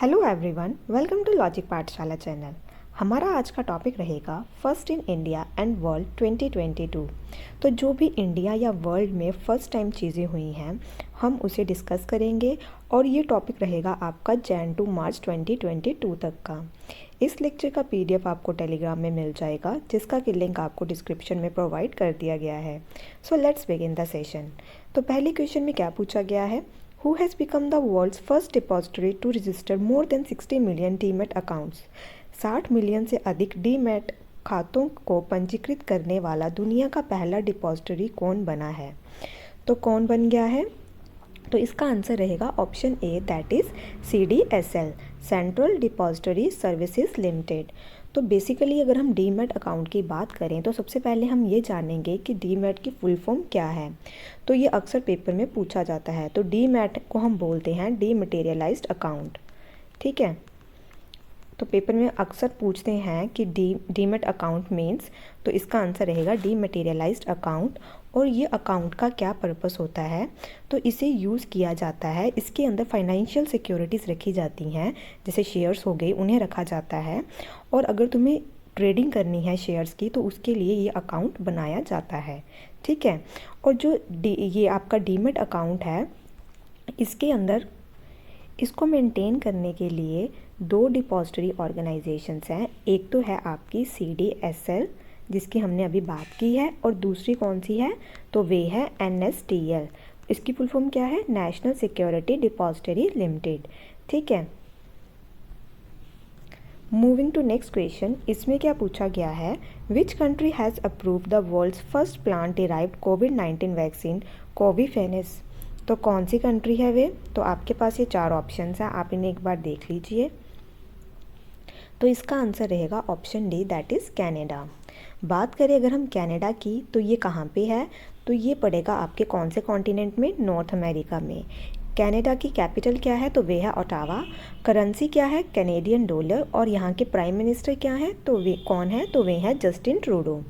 Hello everyone, welcome to logic Pathshala channel. हमारा आज का टॉपिक रहेगा first in India and world 2022। तो जो भी इंडिया या वर्ल्ड में फ़र्स्ट टाइम चीज़ें हुई हैं हम उसे डिस्कस करेंगे और ये टॉपिक रहेगा आपका जैन टू मार्च 2022 तक का। इस लेक्चर का पीडीएफ आपको टेलीग्राम में मिल जाएगा, जिसका कि लिंक आपको डिस्क्रिप्शन में प्रोवाइड कर दिया गया है। So let's begin the session. तो पहले क्वेश्चन में क्या पूछा गया है? Who has become the world's first depository to register more than 60 million demat accounts? 60 million से अधिक डीमैट खातों को पंजीकृत करने वाला दुनिया का पहला डिपॉजिटरी कौन बना है? तो कौन बन गया है? तो इसका आंसर रहेगा option A, that is CDSL, central depository services limited. तो बेसिकली अगर हम डीमैट अकाउंट की बात करें तो सबसे पहले हम ये जानेंगे कि डीमैट की फुल फॉर्म क्या है। तो ये अक्सर पेपर में पूछा जाता है। तो डीमैट को हम बोलते हैं डीमटेरियलाइज्ड अकाउंट, ठीक है। तो पेपर में अक्सर पूछते हैं कि डीमैट अकाउंट मीन्स, तो इसका आंसर रहेगा डीमटेरियलाइज्ड अकाउंट। और ये अकाउंट का क्या पर्पस होता है? तो इसे यूज़ किया जाता है, इसके अंदर फाइनेंशियल सिक्योरिटीज़ रखी जाती हैं, जैसे शेयर्स हो गए उन्हें रखा जाता है। और अगर तुम्हें ट्रेडिंग करनी है शेयर्स की तो उसके लिए ये अकाउंट बनाया जाता है, ठीक है। और जो ये आपका डीमैट अकाउंट है, इसके अंदर इसको मेंटेन करने के लिए दो डिपॉजिटरी ऑर्गेनाइजेशंस हैं। एक तो है आपकी CDSL, जिसकी हमने अभी बात की है, और दूसरी कौन सी है? तो वे है NSDL। इसकी फुल फॉर्म क्या है? नेशनल सिक्योरिटी डिपॉजिटरी लिमिटेड, ठीक है। मूविंग टू नेक्स्ट क्वेश्चन, इसमें क्या पूछा गया है? Which country has approved the world's first plant derived कोविड-19 वैक्सीन कोविफेनेस? तो कौन सी कंट्री है वे? तो आपके पास ये चार ऑप्शंस हैं, आप इन्हें एक बार देख लीजिए। तो इसका आंसर रहेगा option D, that is Canada. बात करें अगर हम कनाडा की, तो ये कहाँ पे है? तो ये पड़ेगा आपके कौन से कॉन्टिनेंट में? नॉर्थ अमेरिका में। कनाडा की कैपिटल क्या है? तो वे है ओटावा। करेंसी क्या है? Canadian dollar. और यहाँ के प्राइम मिनिस्टर क्या है? तो वे कौन है? तो वे हैं Justin Trudeau.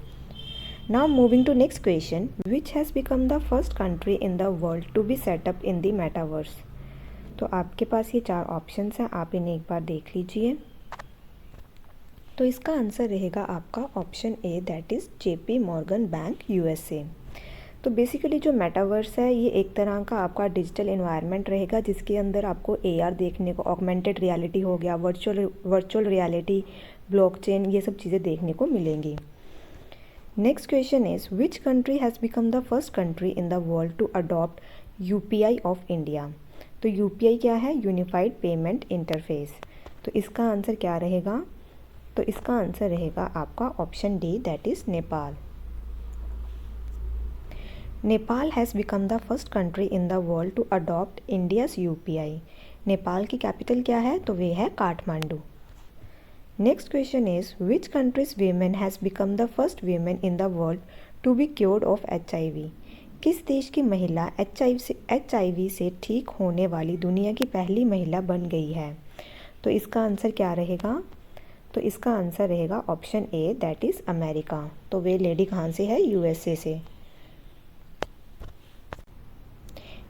Now moving to next question, which has become the first country in the world to be set up in the metaverse? तो आपके पास ये चार ऑप्शंस हैं, आप इन्हें एक बार देख लीजिए। तो इसका आंसर रहेगा आपका option A, that is JP Morgan bank USA। तो बेसिकली जो मेटावर्स है ये एक तरह का आपका डिजिटल इन्वायरमेंट रहेगा, जिसके अंदर आपको AR देखने को, ऑगमेंटेड रियलिटी हो गया, वर्चुअल रियलिटी, ब्लॉकचेन, ये सब चीज़ें देखने को मिलेंगी। Next question is, which country has become the first country in the world to adopt UPI of India? तो UPI क्या है? Unified payment interface. तो इसका आंसर क्या रहेगा? तो इसका आंसर रहेगा आपका option D, that is Nepal. Nepal has become the first country in the world to adopt India's UPI। Nepal की कैपिटल क्या है? तो वे है Kathmandu. Next question is, which countries women has become the first women in the world to be cured of HIV? किस देश की महिला HIV से ठीक होने वाली दुनिया की पहली महिला बन गई है? तो इसका आंसर क्या रहेगा? तो इसका आंसर रहेगा option A, that is America. तो वे लेडी कहाँ से है? USA से।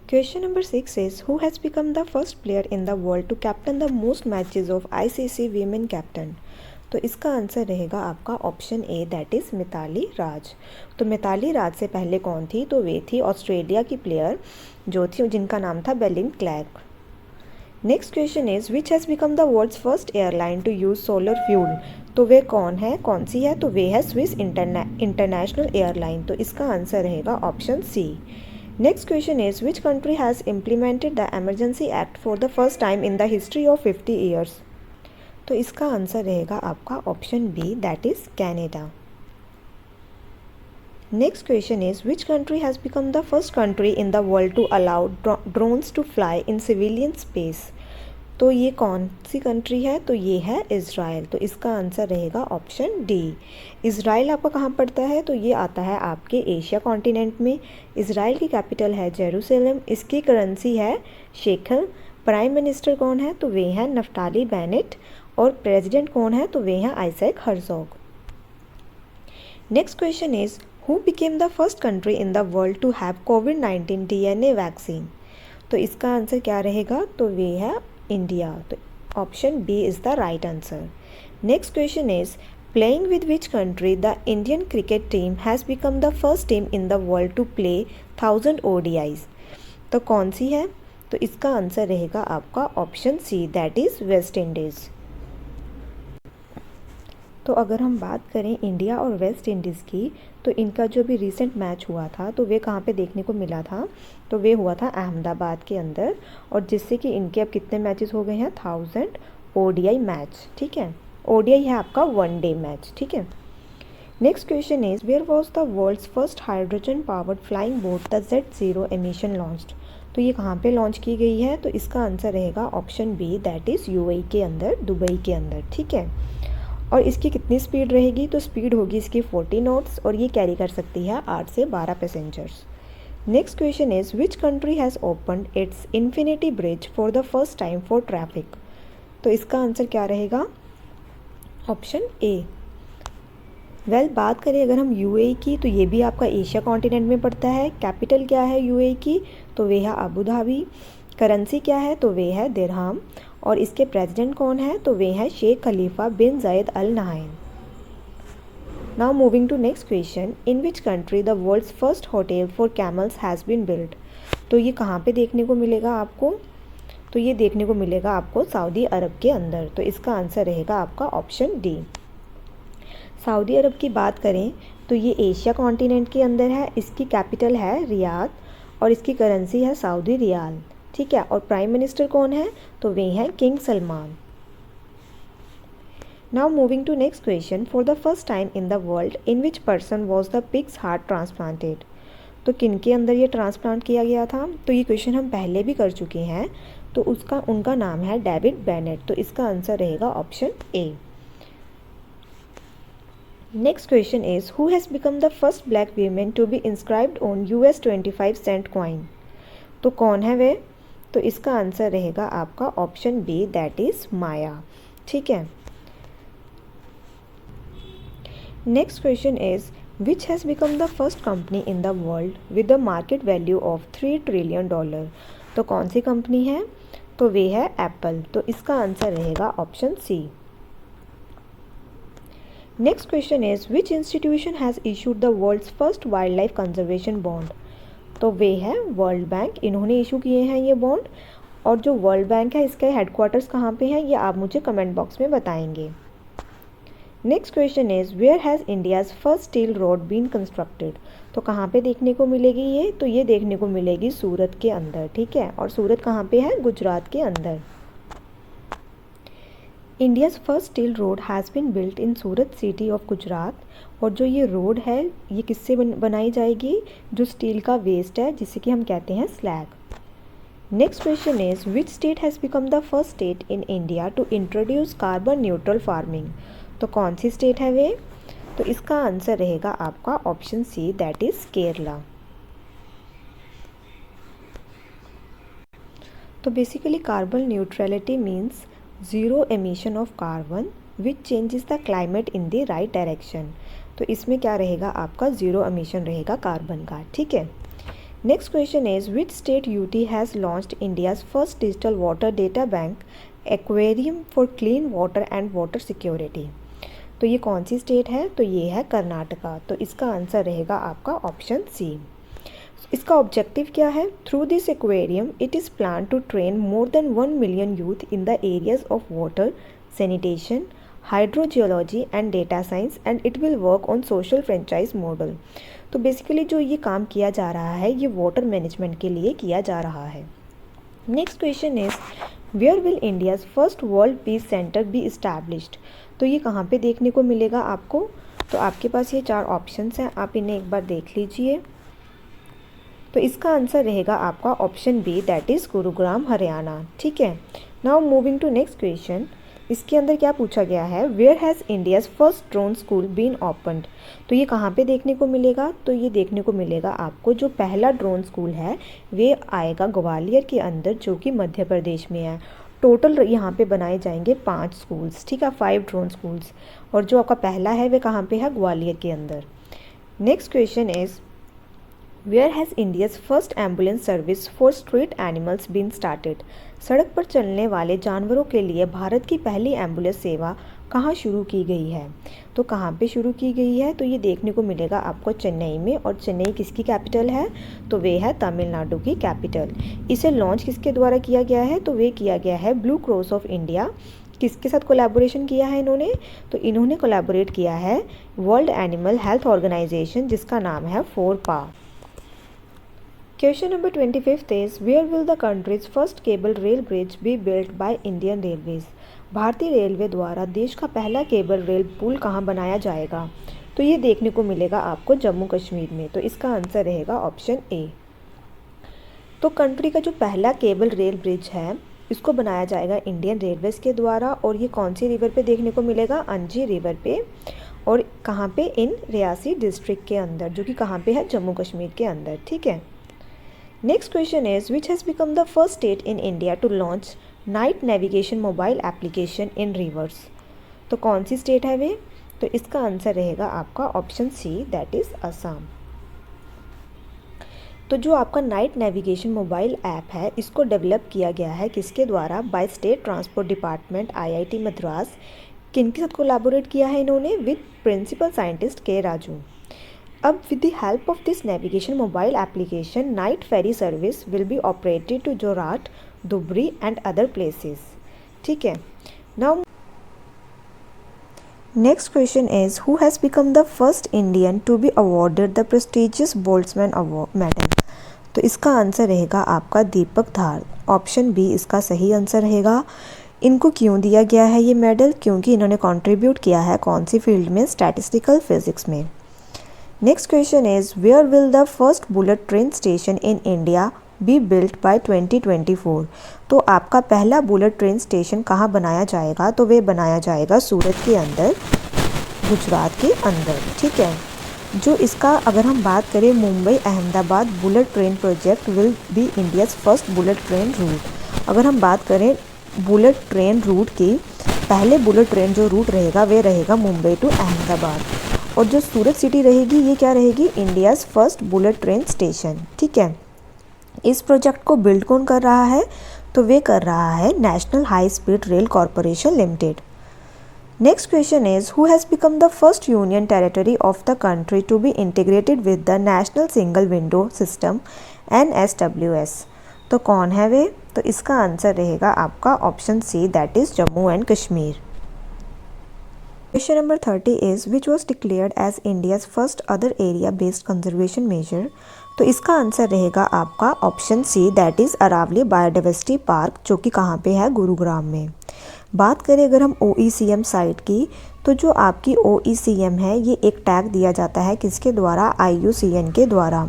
Question number 6 is, who has become the first player in the world to captain the most matches of ICC women captain? तो इसका आंसर रहेगा आपका option A, that is Mitali Raj. तो मिताली राज से पहले कौन थी? तो वे थी ऑस्ट्रेलिया की प्लेयर जो थी, जिनका नाम था बेलिन क्लैर्क। Next question is, which has become the world's first airline to use solar fuel? तो वे कौन है, कौन सी है? तो वे है स्विस इंटरनेशनल एयरलाइन। तो इसका आंसर रहेगा option C. Next question is, which country has implemented the emergency act for the first time in the history of 50 years? तो इसका आंसर रहेगा आपका option B, that is Canada. Next question is, which country has become the first country in the world to allow drones to fly in civilian space? तो ये कौन सी country है? तो ये है इज़राइल। तो इसका आंसर रहेगा ऑप्शन डी। इज़राइल आपका कहाँ पड़ता है? तो ये आता है आपके एशिया कॉन्टिनेंट में। इज़राइल की कैपिटल है जेरूसलम। इसकी करेंसी है शेकल। प्राइम मिनिस्टर कौन है? तो वे हैं नफ्ताली बेनेट। और प्रेसिडेंट कौन है? तो वे हैं Isaac Herzog. Next question is, who became the first country in the world to have covid DNA vaccine? तो इसका आंसर क्या रहेगा? तो वे है इंडिया। तो option B is the right answer. Next question is playing with which country the Indian cricket team has become the first team in the world to play 1000 ODIs। तो कौन सी है? तो इसका आंसर रहेगा आपका option C, that is West Indies. तो अगर हम बात करें इंडिया और वेस्ट इंडीज़ की, तो इनका जो भी रिसेंट मैच हुआ था तो वे कहाँ पे देखने को मिला था? तो वे हुआ था अहमदाबाद के अंदर, और जिससे कि इनके अब कितने मैचेस हो गए हैं? 1000 ODI मैच। ठीक है, ODI है आपका 1 डे मैच। ठीक है। Next question is where was the world's first hydrogen powered flying boat the Z0 emission launched. तो ये कहाँ पे लॉन्च की गई है? तो इसका आंसर रहेगा option B, that is UAE के अंदर, दुबई के अंदर। ठीक है। और इसकी कितनी स्पीड रहेगी? तो स्पीड होगी इसकी 40 नॉट्स, और ये कैरी कर सकती है 8 से 12 passengers. Next question is which country has opened it's infinity bridge for the first time for traffic. तो इसका आंसर क्या रहेगा? ऑप्शन ए। बात करें अगर हम UAE की, तो ये भी आपका एशिया कॉन्टिनेंट में पड़ता है। कैपिटल क्या है UAE की? तो वे है अबू धाबी। करेंसी क्या है? तो वे है दिरहम। और इसके प्रेसिडेंट कौन है? तो वे हैं Sheikh Khalifa bin Zayed Al Nahyan. Now moving to next question, in which country the world's first hotel for camels has been build. तो ये कहाँ पे देखने को मिलेगा आपको? तो ये देखने को मिलेगा आपको सऊदी अरब के अंदर। तो इसका आंसर रहेगा आपका ऑप्शन डी। सऊदी अरब की बात करें तो ये एशिया कॉन्टिनेंट के अंदर है। इसकी कैपिटल है रियाद, और इसकी करेंसी है सऊदी रियाल। ठीक है। और प्राइम मिनिस्टर कौन है? तो वे हैं king Salman. Now moving to next question, for the first time in the world in which person was the pig's heart transplanted. तो किन के अंदर ये ट्रांसप्लांट किया गया था? तो ये क्वेश्चन हम पहले भी कर चुके हैं। तो उनका नाम है डेविड बेनेट। तो इसका आंसर रहेगा option A. Next question is who has become the first black women to be inscribed on US 25 cent coin. तो कौन है वे? तो इसका आंसर रहेगा आपका option B, that is Maya. ठीक है। Next question is which has become the first company in the world with the market value of $3 trillion. तो कौन सी कंपनी है? तो वे है एप्पल। तो इसका आंसर रहेगा option C. Next question is which institution has issued the world's first wildlife conservation bond. तो वे है वर्ल्ड बैंक। इन्होंने इशू किए हैं ये बॉन्ड। और जो वर्ल्ड बैंक है इसके हेडक्वार्टर्स कहाँ पे हैं, ये आप मुझे कमेंट बॉक्स में बताएंगे। Next question is where has India's first steel road been constructed. तो कहाँ पे देखने को मिलेगी ये? तो ये देखने को मिलेगी सूरत के अंदर। ठीक है। और सूरत कहाँ पे है? गुजरात के अंदर। India's first steel road has been built in Surat city of Gujarat. और जो ये रोड है ये किससे बनाई जाएगी? जो स्टील का वेस्ट है, जिसे कि हम कहते हैं slag. Next question is which state has become the first state in India to introduce carbon neutral farming. तो कौन सी स्टेट है वे? तो इसका आंसर रहेगा आपका option C, that is Kerala. तो basically carbon neutrality means zero emission of carbon which changes the climate in the right direction. तो इसमें क्या रहेगा आपका? ज़ीरो एमिशन रहेगा कार्बन का। ठीक है। Next question is which state UT has launched India's first digital water data bank aquarium for clean water and water security. तो ये कौन सी स्टेट है? तो ये है कर्नाटका। तो इसका आंसर रहेगा आपका ऑप्शन सी। इसका ऑब्जेक्टिव क्या है? Through this aquarium it is plan to train more than 1 million youth in the areas of water sanitation, hydrogeology and data science, and it will work on social franchise model. तो basically जो ये काम किया जा रहा है ये water management के लिए किया जा रहा है। Next question is where will India's first world peace centre be established. तो ये कहाँ पे देखने को मिलेगा आपको? तो आपके पास ये 4 ऑप्शंस हैं, आप इन्हें एक बार देख लीजिए। तो इसका आंसर रहेगा आपका option B, that is Gurugram Haryana. ठीक है। Now moving to next question, इसके अंदर क्या पूछा गया है? Where has India's first drone school been opened. तो ये कहाँ पे देखने को मिलेगा? तो ये देखने को मिलेगा आपको जो पहला ड्रोन स्कूल है वे आएगा ग्वालियर के अंदर, जो कि मध्य प्रदेश में है। टोटल यहाँ पे बनाए जाएंगे 5 स्कूल्स। ठीक है, 5 ड्रोन स्कूल्स। और जो आपका पहला है वे कहाँ पे है? ग्वालियर के अंदर। Next question is where has India's first ambulance service for street animals been started. सड़क पर चलने वाले जानवरों के लिए भारत की पहली एम्बुलेंस सेवा कहाँ शुरू की गई है। तो कहाँ पे शुरू की गई है, तो ये देखने को मिलेगा आपको चेन्नई में। और चेन्नई किसकी कैपिटल है, तो वे है तमिलनाडु की कैपिटल। इसे लॉन्च किसके द्वारा किया गया है, तो वे किया गया है ब्लू क्रॉस ऑफ इंडिया। किसके साथ कोलैबोरेशन किया है इन्होंने, तो इन्होंने कोलैबोरेट किया है वर्ल्ड एनिमल हेल्थ ऑर्गेनाइजेशन, जिसका नाम है 4PA। Question number 25th is where will the country's first cable rail bridge be built by Indian Railways? भारतीय रेलवे द्वारा देश का पहला केबल रेल पुल कहाँ बनाया जाएगा, तो ये देखने को मिलेगा आपको जम्मू कश्मीर में। तो इसका आंसर रहेगा ऑप्शन ए। तो कंट्री का जो पहला केबल रेल ब्रिज है इसको बनाया जाएगा इंडियन रेलवेज के द्वारा। और ये कौन सी रिवर पे देखने को मिलेगा, अंजी रिवर पे। और कहाँ पे, इन रियासी डिस्ट्रिक्ट के अंदर, जो कि कहाँ पे है, जम्मू कश्मीर के अंदर। ठीक है। Next question is which has become the first state in India to launch night navigation mobile application in rivers. तो कौन सी स्टेट है वे, तो इसका आंसर रहेगा आपका option C, that is Assam. तो जो आपका नाइट नेविगेशन मोबाइल ऐप है इसको डेवलप किया गया है किसके द्वारा, by state transport department IIT Madras. किनके साथ कोलैबोरेट किया है इन्होंने, विद प्रिंसिपल साइंटिस्ट के राजू। अब with the help of this navigation mobile application, night ferry service will be operated to Jorat, Dhubri and other places. ठीक है। Now next question is who has become the first Indian to be awarded the prestigious Boltzmann Award medal? तो इसका answer रहेगा आपका दीपक धार। Option B इसका सही answer रहेगा। इनको क्यों दिया गया है ये मेडल, क्योंकि इन्होंने कंट्रीब्यूट किया है कौन सी फील्ड में, स्टैटिस्टिकल फिजिक्स में। Next question is where will the first bullet train station in India be built by 2024। तो आपका पहला बुलेट ट्रेन स्टेशन कहाँ बनाया जाएगा, तो वे बनाया जाएगा सूरत के अंदर, गुजरात के अंदर। ठीक है। जो इसका अगर हम बात करें, Mumbai Ahmedabad bullet train project will be India's first bullet train route. अगर हम बात करें बुलेट ट्रेन रूट की, पहले बुलेट ट्रेन जो रूट रहेगा वे रहेगा मुंबई टू अहमदाबाद। और जो सूरत सिटी रहेगी ये क्या रहेगी, India's first bullet train station. ठीक है। इस प्रोजेक्ट को बिल्ड कौन कर रहा है, तो वे कर रहा है national high speed rail corporation limited. Next question is who has become the first union territory of the country to be integrated with the national single window system NSWS। तो कौन है वे, तो इसका आंसर रहेगा आपका option C, that is Jammu and Kashmir. Question number 30 is which was declared as India's first other area based conservation measure। तो इसका आंसर रहेगा आपका option C, that is Aravalli biodiversity park, जो कि कहाँ पे है, गुरुग्राम में। बात करें अगर हम OECM साइट की, तो जो आपकी OECM है ये एक टैग दिया जाता है किसके द्वारा, IUCN के द्वारा।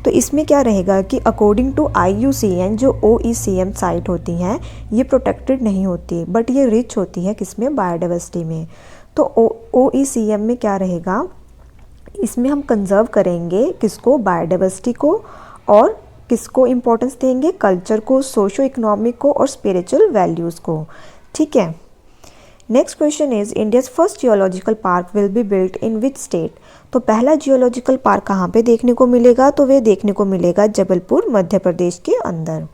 तो इसमें क्या रहेगा कि अकॉर्डिंग टू IUCN जो OECM साइट होती हैं ये प्रोटेक्टेड नहीं होती, बट ये रिच होती है किसमें, बायोडाइवर्सिटी में। तो OECM में क्या रहेगा, इसमें हम कंजर्व करेंगे किसको, बायोडाइवर्सिटी को, और किसको इम्पोर्टेंस देंगे, कल्चर को, सोशो इकोनॉमिक को, और स्पिरिचुअल वैल्यूज़ को। ठीक है। Next question is India's first geological park will be built in which state. तो पहला जियोलॉजिकल पार्क कहाँ पे देखने को मिलेगा, तो वे देखने को मिलेगा जबलपुर मध्य प्रदेश के अंदर।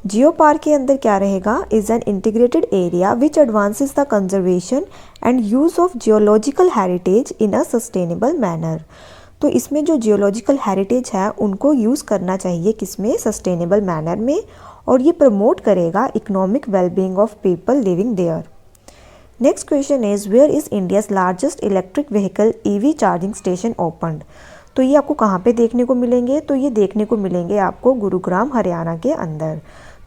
जियो पार्क के अंदर क्या रहेगा, is an integrated area which advances the conservation and use of geological heritage in a sustainable manner. तो इसमें जो जियोलॉजिकल हेरिटेज है उनको यूज़ करना चाहिए किसमें, सस्टेनेबल मैनर में, और ये प्रमोट करेगा economic wellbeing of people living there. Next question is where is India's largest electric vehicle EV charging station opened. तो ये आपको कहाँ पे देखने को मिलेंगे, तो ये देखने को मिलेंगे आपको गुरुग्राम हरियाणा के अंदर।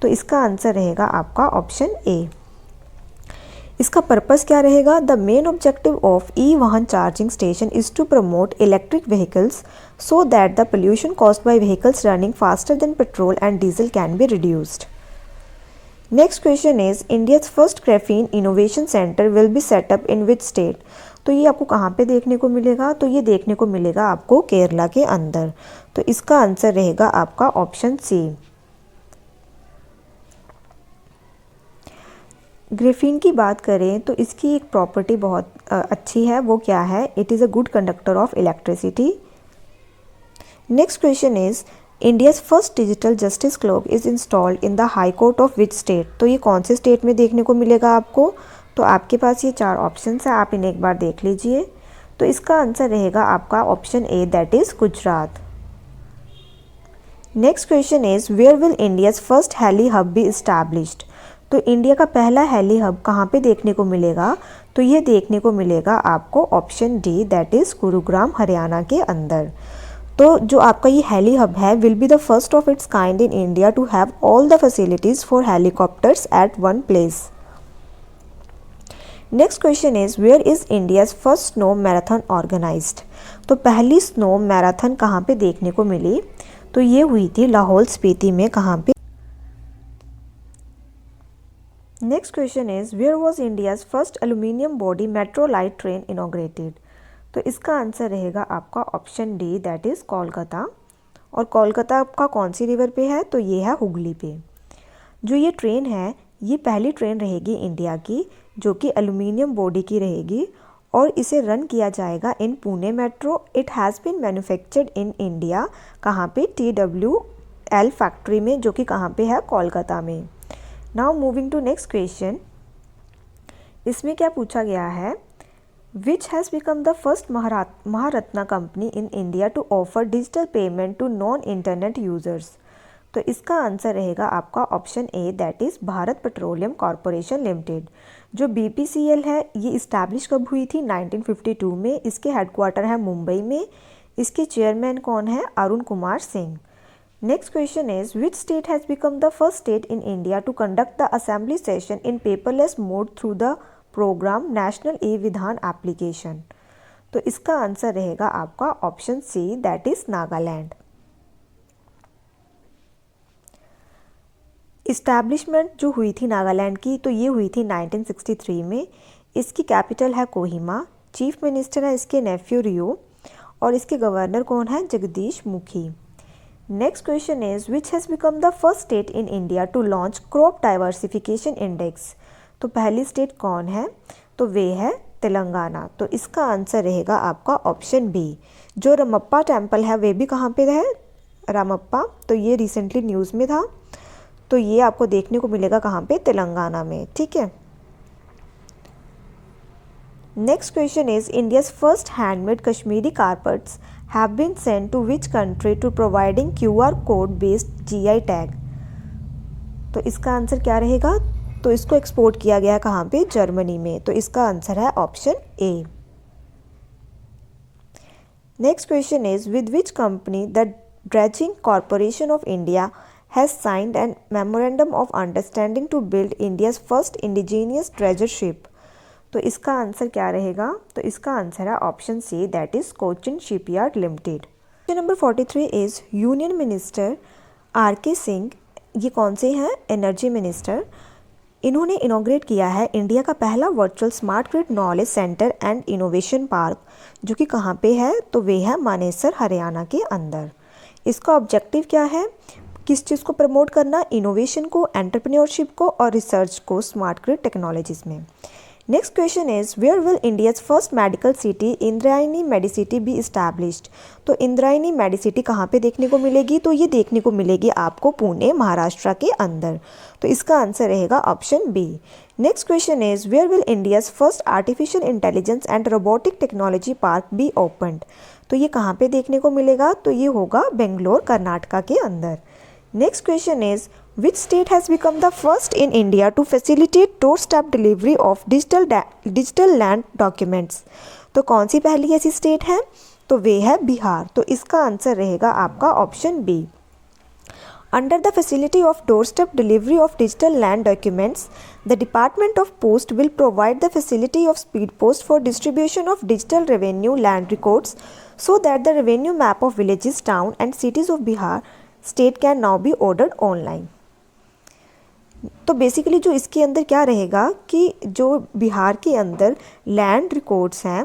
तो इसका आंसर रहेगा आपका ऑप्शन ए। इसका पर्पस क्या रहेगा, द मेन ऑब्जेक्टिव ऑफ वाहन charging station is to promote electric vehicles so that the pollution caused by vehicles running faster than petrol and diesel can be reduced. Next question is India's first graphene innovation centre will be set up in which state. तो ये आपको कहाँ पे देखने को मिलेगा, तो ये देखने को मिलेगा आपको केरला के अंदर। तो इसका आंसर रहेगा आपका ऑप्शन सी। ग्राफीन की बात करें तो इसकी एक प्रॉपर्टी बहुत अच्छी है, वो क्या है, it is a good conductor of electricity. Next question is India's first digital justice clock is installed in the high court of which state. तो ये कौन से स्टेट में देखने को मिलेगा आपको? तो आपके पास ये 4 ऑप्शंस हैं, आप इन्हें एक बार देख लीजिए। तो इसका आंसर रहेगा आपका option A, that is Gujarat. Next question is where will India's first heli hub be established. तो इंडिया का पहला हेली हब कहाँ पे देखने को मिलेगा? तो ये देखने को मिलेगा आपको option D, that is Gurugram, Haryana के अंदर। तो जो आपका ये हेली हब है will be the first of its kind in India to have all the facilities for helicopters at one place. Next question is where is India's first snow marathon organised. तो पहली snow marathon कहाँ पे देखने को मिली? तो ये हुई थी लाहौल स्पीति में। कहाँ पे? Next question is where was India's first aluminium body metro light train inaugurated. तो इसका आंसर रहेगा आपका option D, that is Kolkata. और कोलकाता का कौन सी रिवर पे है? तो ये है हुगली पे। जो ये ट्रेन है ये पहली ट्रेन रहेगी इंडिया की जो कि एल्यूमिनियम बॉडी की रहेगी और इसे रन किया जाएगा in Pune metro. It has been manufactured in India. कहाँ पे? TWL फैक्ट्री में, जो कि कहाँ पे है? कोलकाता में। Now moving to next question. इसमें क्या पूछा गया है? Which has become the first Maharatna company in India to offer digital payment to non internet users. तो इसका आंसर रहेगा आपका option A, that is Bharat petroleum corporation limited. जो BPCL है ये इस्टेब्लिश कब हुई थी? 1952 में। इसके हेडक्वार्टर है मुंबई में। इसके चेयरमैन कौन है? Arun Kumar Singh. Next question is which state has become the first state in India to conduct the assembly session in paperless mode through the program national e-Vidhan application. तो इसका आंसर रहेगा आपका option C, that is Nagaland. Establishment जो हुई थी नागालैंड की तो ये हुई थी 1963 में। इसकी कैपिटल है कोहिमा। चीफ मिनिस्टर है इसके नेफ्यू रियो और इसके गवर्नर कौन है? Jagdish Mukhi. Next question is which has become the first state in India to launch crop diversification index. तो पहली स्टेट कौन है? तो वे है तेलंगाना। तो इसका आंसर रहेगा आपका ऑप्शन बी। जो रमप्पा टेम्पल है वे भी कहाँ पे है? रामप्पा। तो ये रिसेंटली न्यूज़ में था। तो ये आपको देखने को मिलेगा कहाँ पे? तेलंगाना में। ठीक है। Next question is India's first handmade Kashmiri carpets have been sent to which country to providing QR code based GI tag. तो इसका आंसर क्या रहेगा? तो इसको एक्सपोर्ट किया गया कहाँ पे? जर्मनी में। तो इसका आंसर है option A. Next question is with which company the dredging corporation of India has signed an memorandum of understanding to build India's first indigenous treasure ship। तो इसका आंसर क्या रहेगा? तो इसका आंसर है option C, that is Cochin shipyard limited. Question number 43 is union minister RK Singh, ये कौन से हैं? Energy minister. इन्होंने इनॉग्रेट किया है इंडिया का पहला virtual smart grid knowledge centre and innovation park, जो कि कहाँ पे है? तो वे है मानेसर, हरियाणा के अंदर। इसका ऑब्जेक्टिव क्या है? किस चीज़ को प्रमोट करना? इनोवेशन को, एंटरप्रेन्योरशिप को और रिसर्च को स्मार्ट ग्रिड टेक्नोलॉजीज़ में। Next question is where will India's first medical city Indrayani medicity be established. तो इंद्रायणी मेडिसिटी कहाँ पे देखने को मिलेगी? तो ये देखने को मिलेगी आपको पुणे, महाराष्ट्र के अंदर। तो इसका आंसर रहेगा option B. Next question is where will India's first artificial intelligence and robotic technology park be opened. तो ये कहाँ पे देखने को मिलेगा? तो ये होगा बेंगलोर, कर्नाटका के अंदर। Next question is which state has become the first in India to facilitate doorstep delivery of digital land documents। तो कौन सी पहली ऐसी स्टेट है? तो वे है बिहार। तो इसका आंसर रहेगा आपका option B. Under the facility of doorstep delivery of digital land documents, the Department of Post will provide the facility of speed post for distribution of digital revenue land records so that the revenue map of villages, town and cities of Bihar state can now be ordered online. तो basically जो इसके अंदर क्या रहेगा कि जो बिहार के अंदर लैंड रिकॉर्ड्स हैं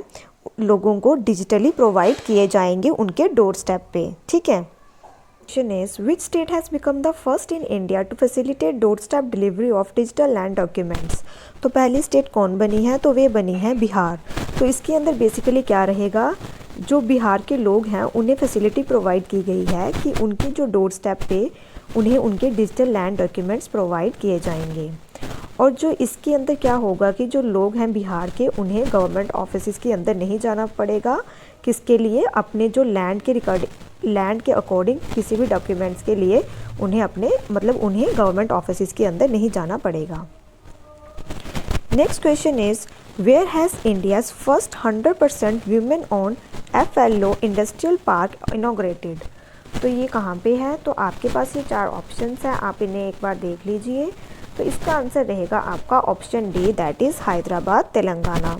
लोगों को डिजिटली प्रोवाइड किए जाएंगे उनके डोर स्टेप पे। ठीक है। Question is which state has become the first in India to facilitate door step delivery of digital land documents. तो पहली स्टेट कौन बनी है? तो वे बनी है बिहार। तो इसके अंदर बेसिकली क्या रहेगा जो बिहार के लोग हैं उन्हें फैसिलिटी प्रोवाइड की गई है कि उनके जो डोर स्टेप पे उन्हें उनके डिजिटल लैंड डॉक्यूमेंट्स प्रोवाइड किए जाएंगे। और जो इसके अंदर क्या होगा कि जो लोग हैं बिहार के उन्हें गवर्नमेंट ऑफिस के अंदर नहीं जाना पड़ेगा, किसके लिए, अपने जो लैंड के अकॉर्डिंग किसी भी डॉक्यूमेंट्स के लिए उन्हें उन्हें गवर्नमेंट ऑफिस के अंदर नहीं जाना पड़ेगा। Next question is where has India's first 100% women own FLO industrial park inaugurated. तो ये कहाँ पे है? तो आपके पास ये 4 ऑप्शंस हैं, आप इन्हें एक बार देख लीजिए। तो इसका आंसर रहेगा आपका option D, that is Hyderabad, Telangana.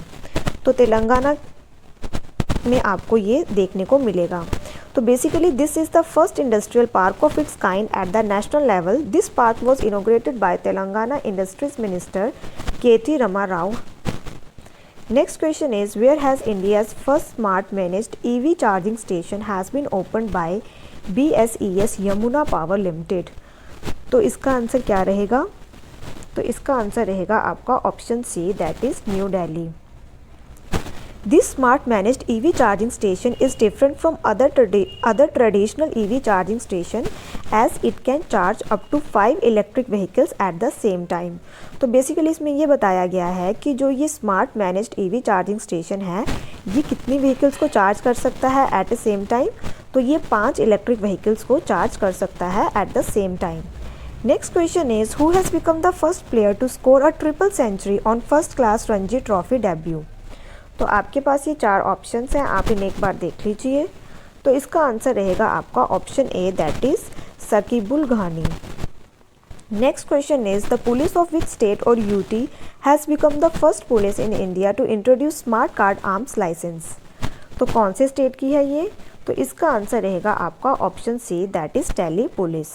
तो तेलंगाना में आपको ये देखने को मिलेगा। तो basically this is the first industrial park of its kind at the national level. This park was inaugurated by Telangana industries minister KT Rama Rao. Next question is where has India's first smart managed EV charging station has been opened by BSES Yamuna Power Limited. तो इसका answer क्या रहेगा? तो इसका answer रहेगा आपका option C, that is new Delhi. This smart managed EV charging station is different from other traditional EV charging station as it can charge up to 5 electric vehicles at the same time. तो basically इसमें ये बताया गया है कि जो ये smart managed EV charging station है ये कितनी व्हीकल्स को चार्ज कर सकता है एट द सेम टाइम। तो ये 5 इलेक्ट्रिक व्हीकल्स को चार्ज कर सकता है at the same time. Next question is who has become the first player to score a triple century on first class Ranji trophy debut. तो आपके पास ये 4 ऑप्शंस हैं, आप इन्हें एक बार देख लीजिए। तो इसका आंसर रहेगा आपका option A, that is Shakibul Ghani. Next question is the police of which state और UT has become the first police in India to introduce smart card arms licence. तो कौन से स्टेट की है ये? तो इसका आंसर रहेगा आपका option C, that is Delhi police.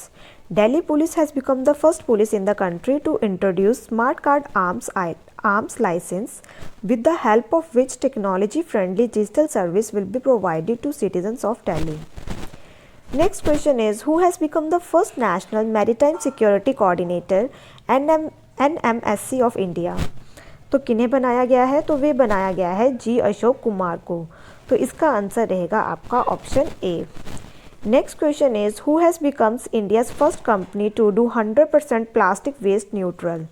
Delhi police has become the first police in the country to introduce smart card arms license, with the help of which technology-friendly digital service will be provided to citizens of Delhi. Next question is who has become the first National Maritime Security Coordinator NMSC of India? तो किन्हें बनाया गया है? तो वे बनाया गया है G Ashok Kumar को। तो इसका आंसर रहेगा आपका option A. Next question is who has becomes India's first company to do 100% plastic waste neutral?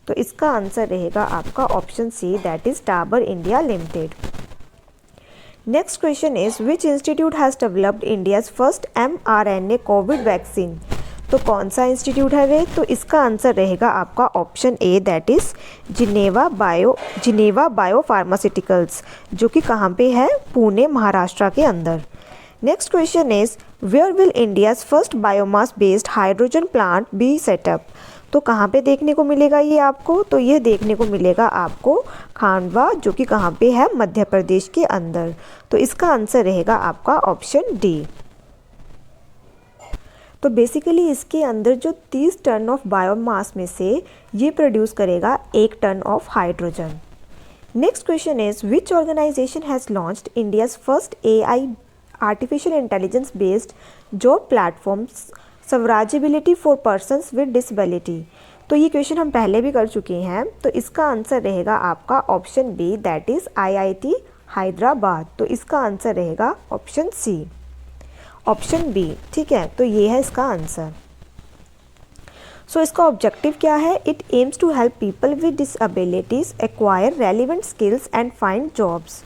तो इसका आंसर रहेगा आपका option C, that is Dabur India limited. Next question is which institute has developed India's first mRNA covid vaccine. तो कौन सा institute है वे? तो इसका आंसर रहेगा आपका option A, that is Gennova bio pharmaceuticals, जो कि कहाँ पे है? पुणे, महाराष्ट्र के अंदर। Next question is where will India's first biomass based hydrogen plant be set up. तो कहाँ पे देखने को मिलेगा ये आपको? तो ये देखने को मिलेगा आपको खांडवा, जो कि कहाँ पे है? मध्य प्रदेश के अंदर। तो इसका आंसर रहेगा आपका ऑप्शन डी। तो बेसिकली इसके अंदर जो 30 टन ऑफ बायोमास में से ये प्रोड्यूस करेगा 1 ton of hydrogen. Next question is which organisation has launched India's first AI artificial intelligence based job platform Swarajability for persons with disability. तो ये क्वेश्चन हम पहले भी कर चुके हैं। तो इसका आंसर रहेगा आपका option B, that is IIT Hyderabad. तो इसका आंसर रहेगा ऑप्शन सी, ऑप्शन बी। ठीक है, तो ये है इसका आंसर। सो इसका ऑब्जेक्टिव क्या है? It aims to help people with disabilities acquire relevant skills and find jobs.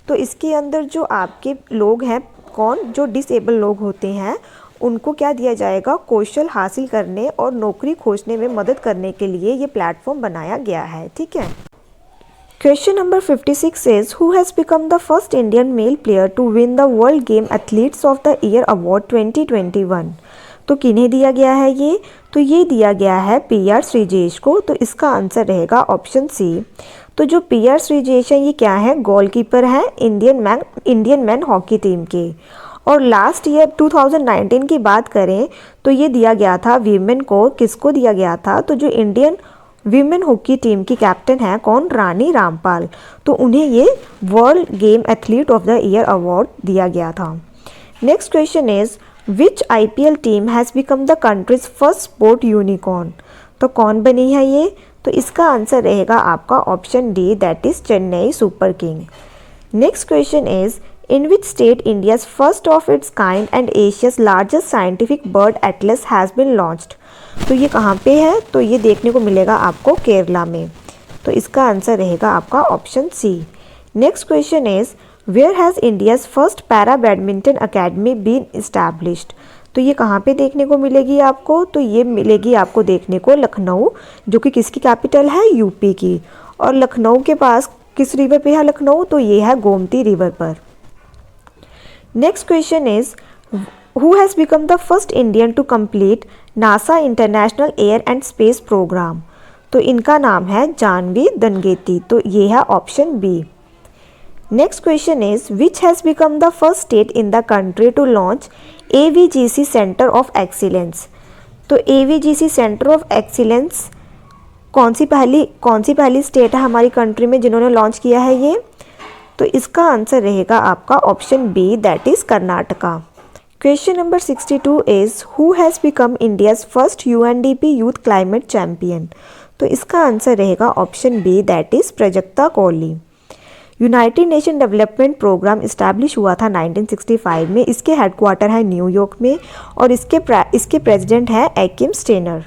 तो इसके अंदर जो आपके लोग हैं, कौन? जो डिसेबल लोग होते हैं, उनको क्या दिया जाएगा? कौशल हासिल करने और नौकरी खोजने में मदद करने के लिए ये प्लेटफॉर्म बनाया गया है। ठीक है। Question number 56 is who has become the first Indian male player to win the world games athletes of the year award 2021। तो किन्हें दिया गया है ये? तो ये दिया गया है PR श्रीजेश को। तो इसका आंसर रहेगा ऑप्शन सी। तो जो PR श्रीजेश है ये क्या है? गोलकीपर हैं इंडियन मैन हॉकी टीम के। और लास्ट ईयर 2019 की बात करें तो ये दिया गया था वीमेन को। किसको दिया गया था? तो जो इंडियन वीमेन हॉकी टीम की कैप्टन है, कौन? रानी रामपाल। तो उन्हें ये world game athlete of the year award दिया गया था। Next question is which IPL team has become the countries first sport unicorn. तो कौन बनी है ये? तो इसका आंसर रहेगा आपका option D, that is Chennai super king. Next question is In which state India's first of its kind and Asia's largest scientific bird atlas has been launched? तो ये कहाँ पे है? तो ये देखने को मिलेगा आपको केरला में। तो इसका आंसर रहेगा आपका option C. Next question is where has India's first para badminton academy been established? तो ये कहाँ पे देखने को मिलेगी आपको? तो ये मिलेगी आपको देखने को लखनऊ, जो कि किसकी कैपिटल है? यूपी की। और लखनऊ के पास किस रिवर पे है लखनऊ? तो ये है गोमती रिवर पर। Next question is who has become the first Indian to complete NASA international air and space programme? तो इनका नाम है जानवी दनगेती। तो ये है option B. Next question is which has become the first state in the country to launch AVGC centre of excellence? तो AVGC centre of excellence कौन सी पहली स्टेट है हमारी कंट्री में जिन्होंने लॉन्च किया है ये? तो इसका आंसर रहेगा आपका option B, that is Karnataka. Question number 62 is who has become India's first UNDP youth climate champion? तो इसका आंसर रहेगा option B, that is Prajakta Kohli. United nation development programme establish हुआ था 1965 में। इसके हेडक्वार्टर है न्यूयॉर्क में और इसके प्रेसिडेंट है Achim Steiner.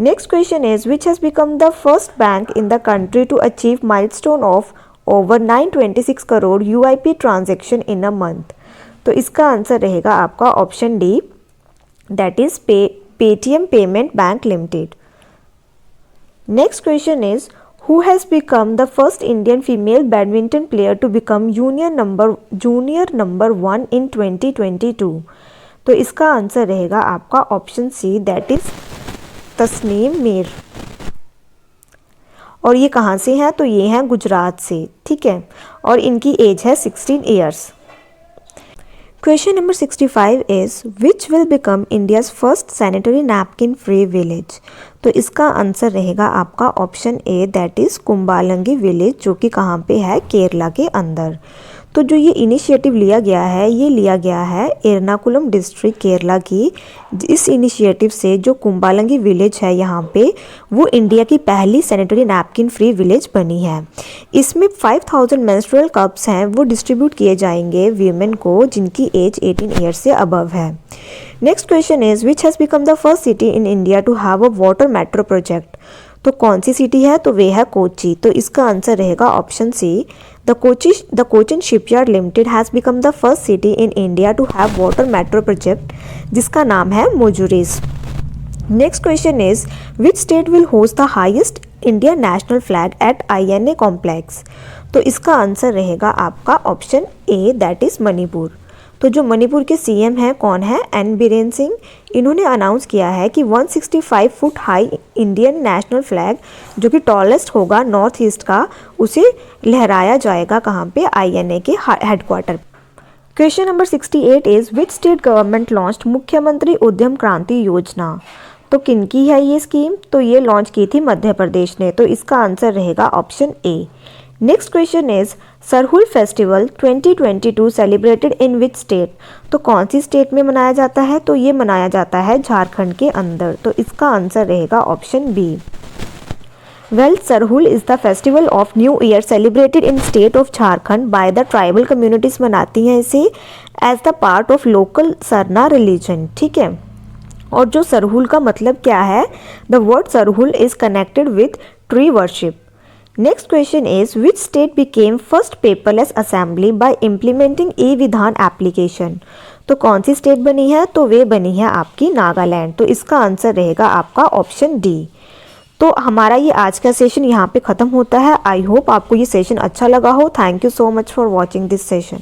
Next question is which has become the first bank in the country to achieve milestone of over 926 crore UIP transaction in a month? तो इसका आंसर रहेगा आपका option D, that is Paytm payment bank limited. Next question is who has become the first Indian female badminton player to become junior number 1 in 2022? तो इसका answer रहेगा आपका option C, that is Tasnim Mir. और ये कहाँ से हैं? तो ये हैं गुजरात से, ठीक है। और इनकी एज है 16 years. Question number 65 is which will become India's first sanitary napkin free village? तो इसका आंसर रहेगा आपका option A, that is Kumbalangi village, जो कि कहाँ पे है? केरला के अंदर। तो जो ये इनिशिएटिव लिया गया है, ये लिया गया है एर्नाकुलम डिस्ट्रिक्ट केरला की। इस इनिशिएटिव से जो कुंबालंगी विलेज है यहाँ पे, वो इंडिया की पहली सैनिटरी नैपकिन फ्री विलेज बनी है। इसमें 5000 मेंस्ट्रुअल कप्स हैं, वो डिस्ट्रीब्यूट किए जाएंगे वीमेन को जिनकी एज 18 ईयर्स से अबव है। Next question is which has become the first city in India to have a water metro project? तो कौन सी सिटी है? तो वे है कोची। तो इसका आंसर रहेगा option C, the Cochin shipyard limited has become the first city in India to have water metro project, जिसका नाम है मोजुरिस। Next question is which state will host the highest Indian national flag at INA complex? तो इसका answer रहेगा आपका option A, that is Manipur. तो जो मणिपुर के CM हैं कौन है? एन बीरेन सिंह। इन्होंने अनाउंस किया है कि 165 foot high Indian national flag, जो कि टॉलेस्ट होगा नॉर्थ ईस्ट का, उसे लहराया जाएगा कहाँ पे? INA के headquarter. Question number 68 is which state government launched मुख्यमंत्री उद्यम क्रांति योजना? तो किनकी है ये स्कीम? तो ये लॉन्च की थी मध्य प्रदेश ने। तो इसका आंसर रहेगा option A. Next question is Sarhul festival 2022 celebrated in which state? तो कौन सी स्टेट में मनाया जाता है? तो ये मनाया जाता है झारखंड के अंदर। तो इसका आंसर रहेगा option B. Well, Sarhul is the festival of new year celebrated in state of Jharkhand by the tribal communities. मनाती हैं इसे as the part of local Sarna religion, ठीक है। और जो सरहुल का मतलब क्या है? The word Sarhul is connected with tree worship. Next question is which state became first paperless assembly by implementing e-Vidhan application? तो कौन सी स्टेट बनी है? तो वे बनी है आपकी नागालैंड। तो इसका आंसर रहेगा आपका ऑप्शन डी। तो हमारा ये आज का सेशन यहाँ पे ख़त्म होता है। आई होप आपको ये सेशन अच्छा लगा हो। Thank you so much for watching this session.